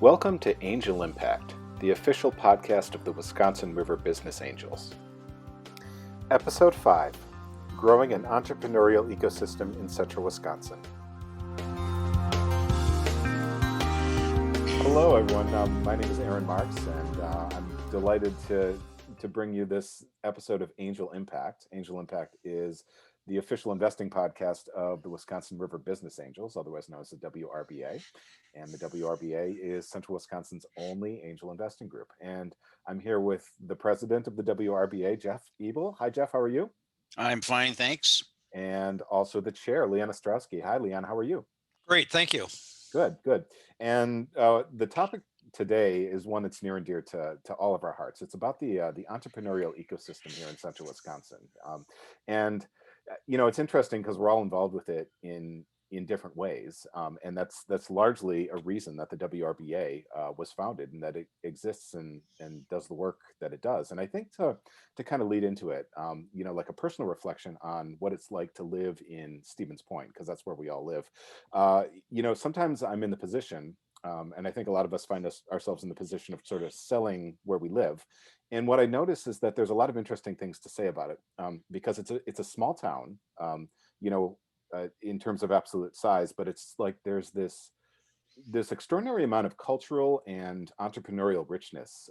Welcome to Angel Impact, the official podcast of the Wisconsin River Business Angels. Episode 5, Growing an Entrepreneurial Ecosystem in Central Wisconsin. Hello everyone, my name is Aaron Marks and I'm delighted to bring you this episode of Angel Impact. Angel Impact is the official investing podcast of the Wisconsin River Business Angels, otherwise known as the WRBA. And the WRBA is Central Wisconsin's only angel investing group. And I'm here with the president of the WRBA, Jeff Ebel. Hi, Jeff. How are you? I'm fine, thanks. And also the chair, Leanne Ostrowski. Hi, Leanne. How are you? Great, thank you. Good, good. And the topic today is one that's near and dear to all of our hearts. It's about the entrepreneurial ecosystem here in Central Wisconsin. And it's interesting because we're all involved with it in different ways, and that's largely a reason that the WRBA was founded and that it exists and does the work that it does. And I think to kind of lead into it, like a personal reflection on what it's like to live in Stevens Point, because that's where we all live. Sometimes I'm in the position, and I think a lot of us find ourselves in the position of sort of selling where we live. And what I notice is that there's a lot of interesting things to say about it, because it's a small town, in terms of absolute size, but it's like there's this extraordinary amount of cultural and entrepreneurial richness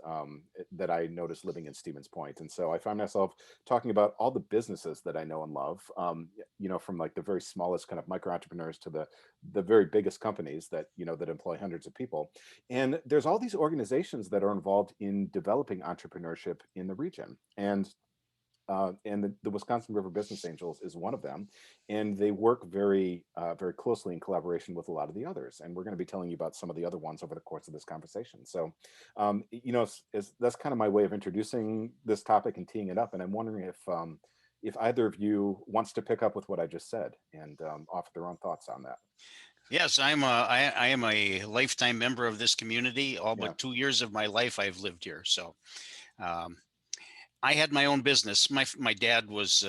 that I noticed living in Stevens Point. And so I find myself talking about all the businesses that I know and love, from like the very smallest kind of micro entrepreneurs to the very biggest companies that employ hundreds of people. And there's all these organizations that are involved in developing entrepreneurship in the region. And the Wisconsin River Business Angels is one of them, and they work very, very closely in collaboration with a lot of the others. And we're going to be telling you about some of the other ones over the course of this conversation. So, that's kind of my way of introducing this topic and teeing it up. And I'm wondering if either of you wants to pick up with what I just said and offer their own thoughts on that. Yes, I am a lifetime member of this community. All but 2 years of my life I've lived here. So. I had my own business. My dad was,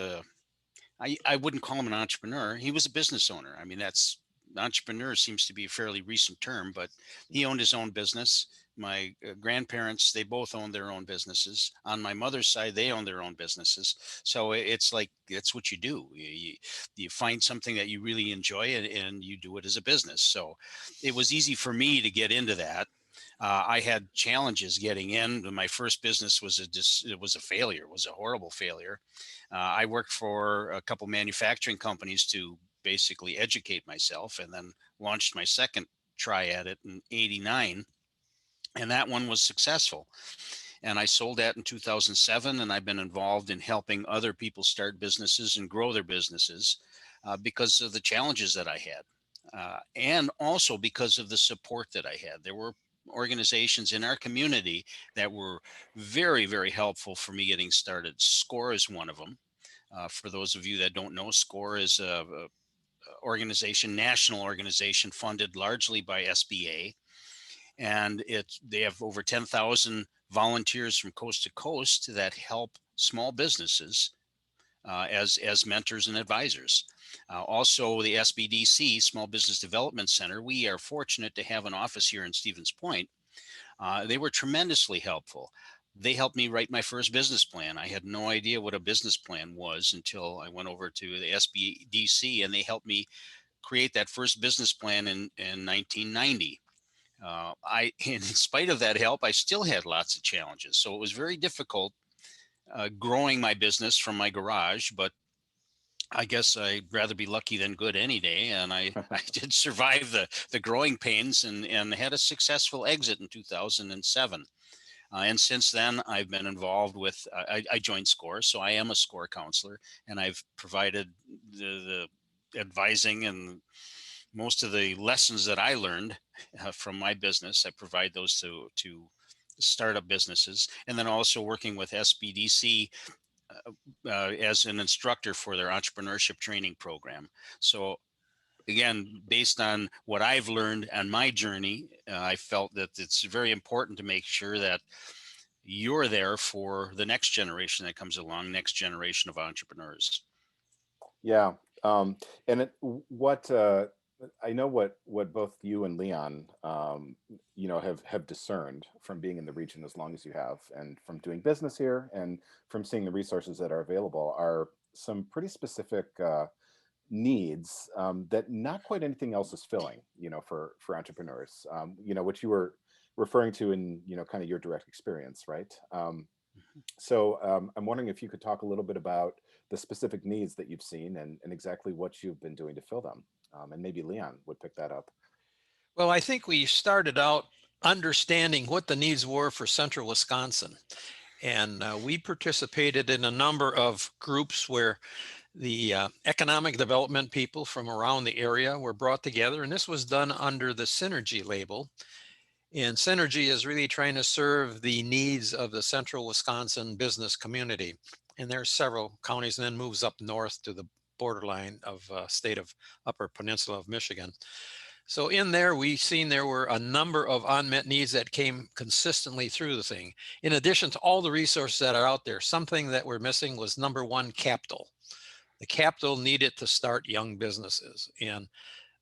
I wouldn't call him an entrepreneur. He was a business owner. I mean, entrepreneur seems to be a fairly recent term, but he owned his own business. My grandparents, they both owned their own businesses. On my mother's side, they own their own businesses. So it's like, that's what you do. You find something that you really enjoy and you do it as a business. So it was easy for me to get into that. I had challenges getting in. My first business was a failure. It was a horrible failure. I worked for a couple manufacturing companies to basically educate myself, and then launched my second try at it in '89, and that one was successful. And I sold that in 2007, and I've been involved in helping other people start businesses and grow their businesses because of the challenges that I had, and also because of the support that I had. There were organizations in our community that were very, very helpful for me getting started. SCORE is one of them. For those of you that don't know, SCORE is a national organization funded largely by SBA, and they have over 10,000 volunteers from coast to coast that help small businesses as mentors and advisors. Also, the SBDC, Small Business Development Center, we are fortunate to have an office here in Stevens Point. They were tremendously helpful. They helped me write my first business plan. I had no idea what a business plan was until I went over to the SBDC, and they helped me create that first business plan in 1990. In spite of that help, I still had lots of challenges. So it was very difficult growing my business from my garage, but I guess I'd rather be lucky than good any day. And I did survive the growing pains and had a successful exit in 2007. And since then, I've been involved with, I joined SCORE, so I am a SCORE counselor, and I've provided the advising and most of the lessons that I learned from my business. I provide those to startup businesses, and then also working with SBDC as an instructor for their entrepreneurship training program. So again, based on what I've learned on my journey, I felt that it's very important to make sure that you're there for the next generation that comes along, next generation of entrepreneurs. Yeah. And I know what both you and Leon, have discerned from being in the region as long as you have, and from doing business here, and from seeing the resources that are available, are some pretty specific needs that not quite anything else is filling. For entrepreneurs, which you were referring to in kind of your direct experience, right? So I'm wondering if you could talk a little bit about the specific needs that you've seen, and exactly what you've been doing to fill them. And maybe Leon would pick that up. Well, I think we started out understanding what the needs were for central Wisconsin. And we participated in a number of groups where the economic development people from around the area were brought together. And this was done under the Centergy label. And Centergy is really trying to serve the needs of the central Wisconsin business community. And there's several counties, and then moves up north to the borderline of state of Upper Peninsula of Michigan. So in there, we seen there were a number of unmet needs that came consistently through the thing. In addition to all the resources that are out there, something that we're missing was number one, capital. The capital needed to start young businesses. And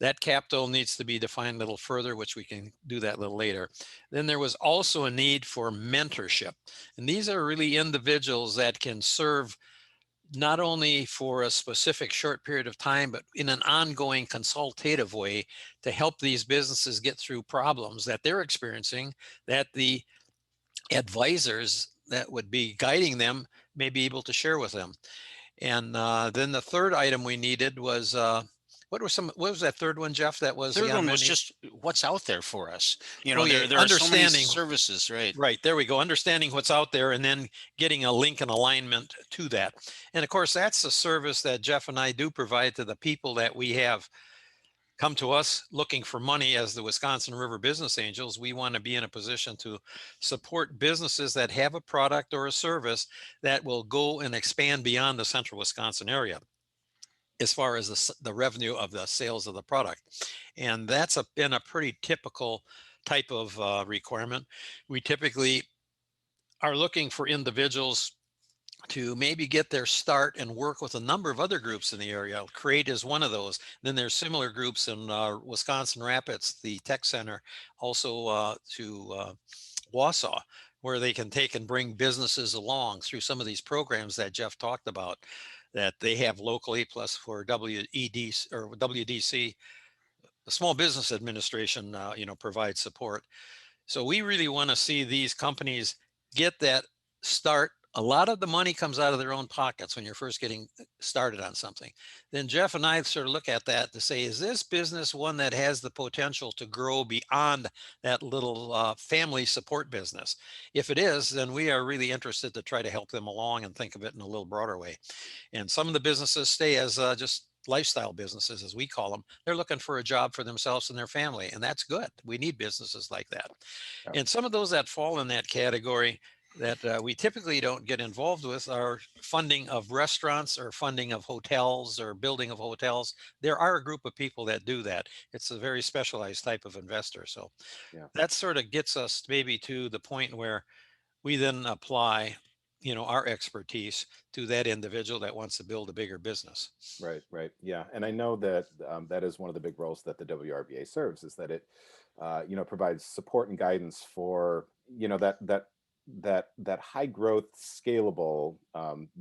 that capital needs to be defined a little further, which we can do that a little later. Then there was also a need for mentorship. And these are really individuals that can serve not only for a specific short period of time, but in an ongoing consultative way to help these businesses get through problems that they're experiencing, that the advisors that would be guiding them may be able to share with them. And then the third item we needed was what was that third one, Jeff? That was the Third one unmet was need. just what's out there for us. Oh yeah, There are so many understanding. services, right? Right, there we go. Understanding what's out there and then getting a link and alignment to that. And of course, that's a service that Jeff and I do provide to the people that we have come to us looking for money as the Wisconsin River Business Angels. We want to be in a position to support businesses that have a product or a service that will go and expand beyond the central Wisconsin area as far as the revenue of the sales of the product. And that's been a pretty typical type of requirement. We typically are looking for individuals to maybe get their start and work with a number of other groups in the area. Create is one of those. Then there's similar groups in Wisconsin Rapids, the tech center, also to Wausau, where they can take and bring businesses along through some of these programs that Jeff talked about that they have locally, plus for WED or WDC, the Small Business Administration, provides support. So we really want to see these companies get that start. A lot of the money comes out of their own pockets when you're first getting started on something. Then Jeff and I sort of look at that to say, is this business one that has the potential to grow beyond that little family support business? If it is, then we are really interested to try to help them along and think of it in a little broader way. And some of the businesses stay as just lifestyle businesses, as we call them. They're looking for a job for themselves and their family, and that's good. We need businesses like that. Yeah. And some of those that fall in that category that we typically don't get involved with are funding of restaurants or funding of hotels or building of hotels. There are a group of people that do that. It's a very specialized type of investor. So Yeah. that sort of gets us maybe to the point where we then apply, our expertise to that individual that wants to build a bigger business. Right, right. Yeah. And I know that that is one of the big roles that the WRBA serves, is that it, provides support and guidance for, that high growth, scalable,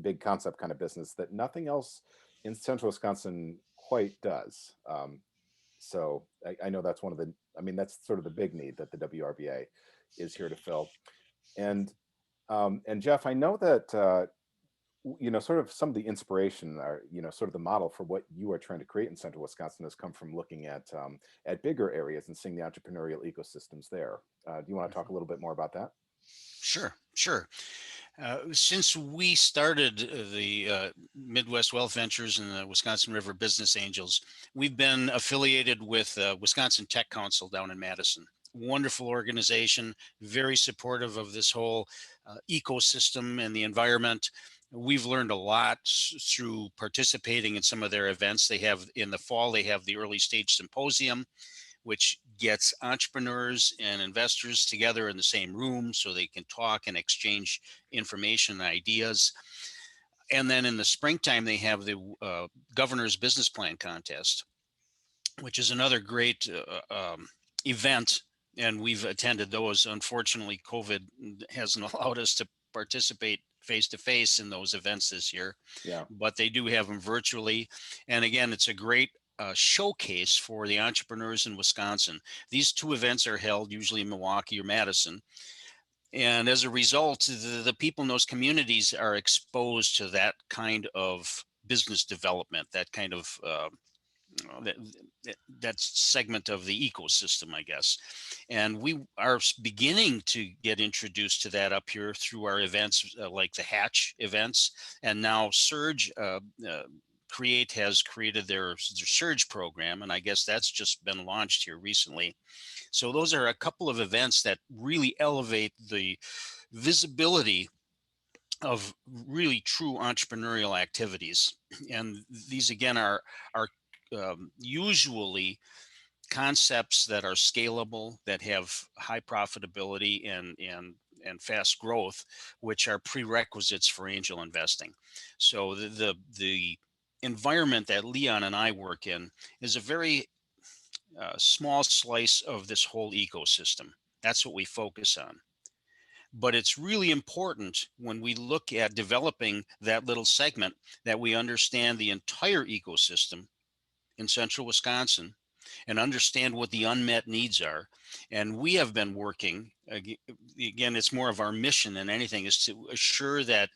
big concept kind of business that nothing else in central Wisconsin quite does. So I know that's that's sort of the big need that the WRBA is here to fill. And Jeff, I know that sort of some of the inspiration, or sort of the model for what you are trying to create in central Wisconsin, has come from looking at bigger areas and seeing the entrepreneurial ecosystems there. Do you want to talk Mhm. a little bit more about that? Sure, sure. Since we started the Midwest Wealth Ventures and the Wisconsin River Business Angels, we've been affiliated with Wisconsin Tech Council down in Madison. Wonderful organization, very supportive of this whole ecosystem and the environment. We've learned a lot through participating in some of their events. They have in the fall, they have the early stage symposium, which gets entrepreneurs and investors together in the same room so they can talk and exchange information and ideas. And then in the springtime, they have the governor's business plan contest. which is another great event. And we've attended those. Unfortunately, COVID hasn't allowed us to participate face to face in those events this year, Yeah. but they do have them virtually. And again, it's a great showcase for the entrepreneurs in Wisconsin. These two events are held usually in Milwaukee or Madison. And as a result, the people in those communities are exposed to that kind of business development, that kind of that, that segment of the ecosystem, I guess. And we are beginning to get introduced to that up here through our events like the Hatch events. And now Surge Create has created their Surge program. And I guess that's just been launched here recently. So those are a couple of events that really elevate the visibility of really true entrepreneurial activities. And these again are usually concepts that are scalable, that have high profitability and fast growth, which are prerequisites for angel investing. So the environment that Leon and I work in is a very small slice of this whole ecosystem. That's what we focus on. But it's really important when we look at developing that little segment that we understand the entire ecosystem in central Wisconsin and understand what the unmet needs are. And we have been working, again, it's more of our mission than anything, is to assure that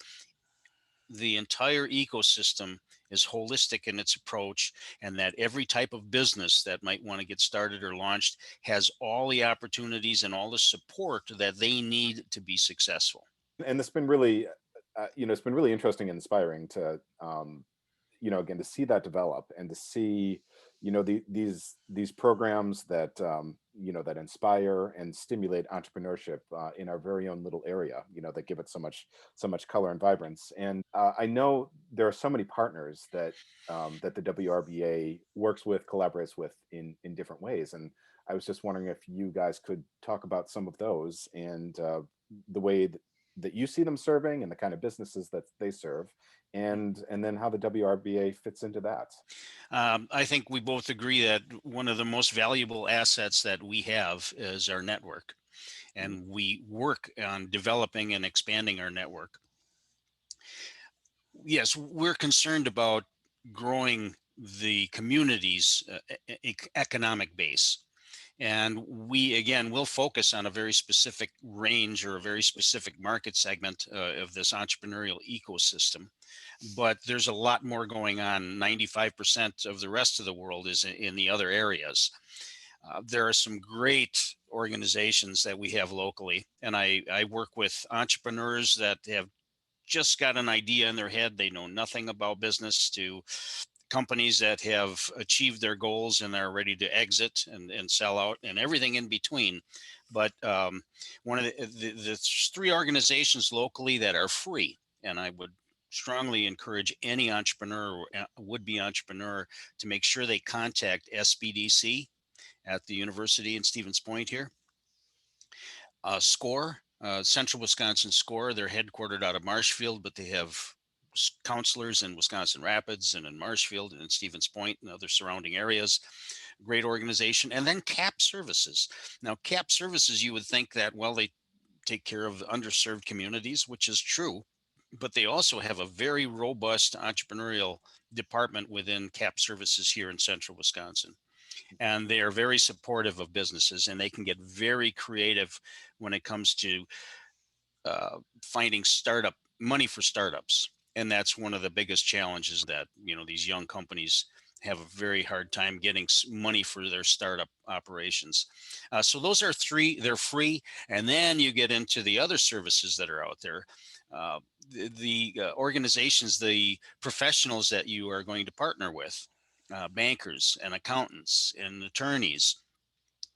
the entire ecosystem is holistic in its approach, and that every type of business that might want to get started or launched has all the opportunities and all the support that they need to be successful. And it's been really, it's been really interesting and inspiring to, again, to see that develop and to see, these programs that, that inspire and stimulate entrepreneurship in our very own little area, that give it so much color and vibrance. I know there are so many partners that the WRBA works with, collaborates with in different ways, and I was just wondering if you guys could talk about some of those and the way that you see them serving and the kind of businesses that they serve, and then how the WRBA fits into that. I think we both agree that one of the most valuable assets that we have is our network, Mm. and we work on developing and expanding our network. Yes, we're concerned about growing the community's economic base. And we, again, will focus on a very specific range or a very specific market segment of this entrepreneurial ecosystem. But there's a lot more going on. 95% of the rest of the world is in the other areas. There are some great organizations that we have locally. And I work with entrepreneurs that have just got an idea in their head. They know nothing about business, to companies that have achieved their goals and are ready to exit and sell out and everything in between. But one of the three organizations locally that are free, and I would strongly encourage any entrepreneur or would-be entrepreneur to make sure they contact SBDC at the university in Stevens Point here. SCORE, Central Wisconsin SCORE. They're headquartered out of Marshfield, but they have counselors in Wisconsin Rapids and in Marshfield and in Stevens Point and other surrounding areas. Great organization. And then CAP Services. Now, CAP Services, you would think that, well, they take care of underserved communities, which is true, but they also have a very robust entrepreneurial department within CAP Services here in central Wisconsin. And they are very supportive of businesses, and they can get very creative when it comes to finding startup money for startups. And that's one of the biggest challenges that these young companies have a very hard time getting money for their startup operations. So those are three. They're free, and then you get into the other services that are out there. Uh, the organizations, the professionals that you are going to partner with, bankers and accountants and attorneys,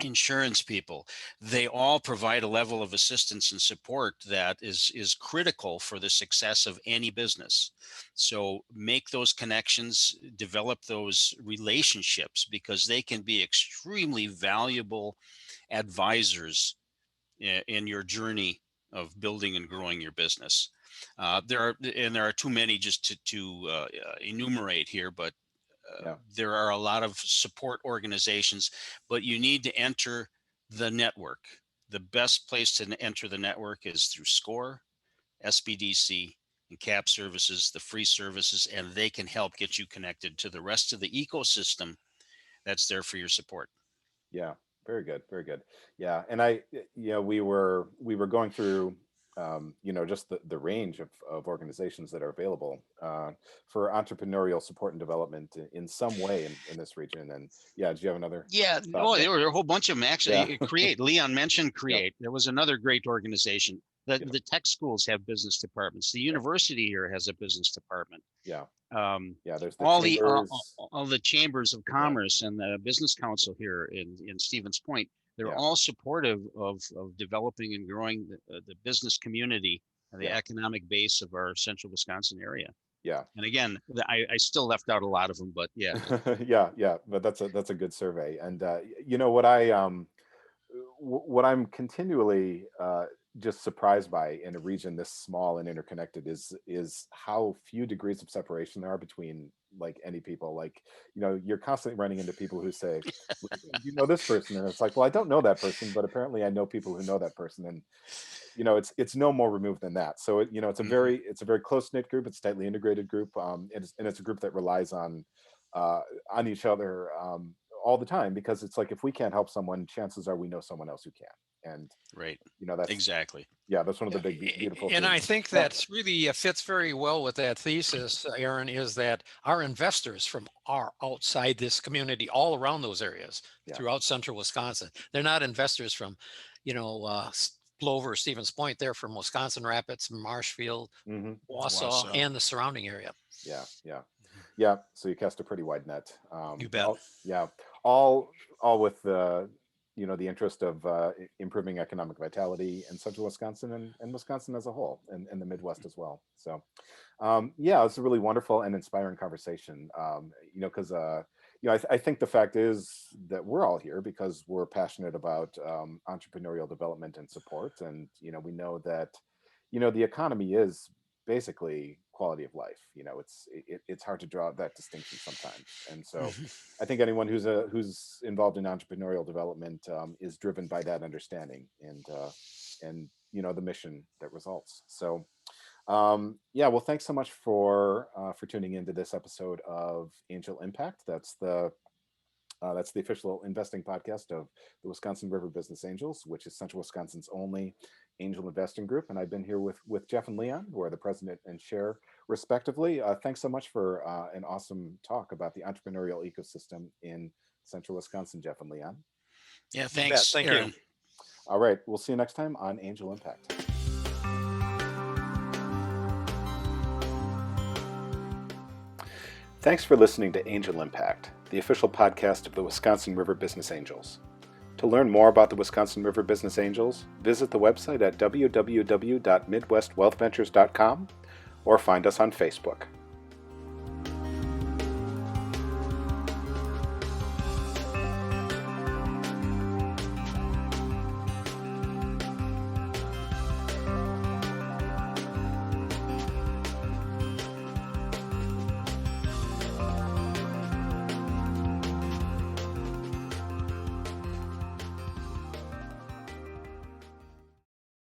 insurance people, they all provide a level of assistance and support that is critical for the success of any business. So make those connections, develop those relationships, because they can be extremely valuable advisors in your journey of building and growing your business. There are too many just to enumerate here, but Yeah. There are a lot of support organizations, but you need to enter the network. The best place to enter the network is through SCORE, SBDC, and CAP services, the free services, and they can help get you connected to the rest of the ecosystem that's there for your support. Yeah, very good, very good. Yeah, and we were going through, just the range of organizations that are available for entrepreneurial support and development in some way in this region. And yeah, do you have another Yeah, thought? oh, Yeah, there were a whole bunch of them yeah, actually. Create, Leon mentioned yeah, Create. There was another great organization. yeah, The tech schools have business departments. The yeah, university here has a business department. yeah, Um, yeah. There's the all the chambers. all the chambers of Yeah, commerce and the business council here in Stevens Point, they're yeah, all supportive of developing and growing the business community and the yeah, economic base of our central Wisconsin area. yeah. And again, I still left out a lot of them, but yeah. Yeah, yeah, but that's a good survey. And what I'm continually just surprised by in a region this small and interconnected is how few degrees of separation there are between like any people. Like, you're constantly running into people who say, "Well, you know this person," and it's like, well, I don't know that person, but apparently I know people who know that person, and it's no more removed than that. So it's a Mhm. very close knit group. It's a tightly integrated group, and it's a group that relies uh, on each other all the time, because it's like if we can't help someone, chances are we know someone else who can. And Right. that's Exactly. yeah, that's one of the Yeah, big beautiful and I themes. think Yeah, that's really fits very well with that thesis, Aaron, is that our investors from are outside this community, all around those areas yeah, throughout central Wisconsin. They're not investors from, Plover, Stevens Point. They're from Wisconsin Rapids, Marshfield, hmm, Wausau, Wausau. and the surrounding area. yeah, yeah. Yeah, so you cast a pretty wide net. You bet. Yeah, all with the interest of improving economic vitality in central Wisconsin and Wisconsin as a whole, and the Midwest as well. So, yeah, it's a really wonderful and inspiring conversation. Because I think the fact is that we're all here because we're passionate about entrepreneurial development and support, and we know that the economy is basically quality of life. It's hard to draw that distinction sometimes. And so Mhm. I think anyone who's involved in entrepreneurial development is driven by that understanding, and the mission that results. So yeah, well, thanks so much for tuning into this episode of Angel Impact. That's the official investing podcast of the Wisconsin River Business Angels, which is Central Wisconsin's only angel investing group. And I've been here with Jeff and Leon, who are the president and chair, respectively. Thanks so much for an awesome talk about the entrepreneurial ecosystem in Central Wisconsin, Jeff and Leon. Yeah, You bet. thanks, Thank you. Aaron. All right, we'll see you next time on Angel Impact. Thanks for listening to Angel Impact, the official podcast of the Wisconsin River Business Angels. To learn more about the Wisconsin River Business Angels, visit the website at www.midwestwealthventures.com or find us on Facebook.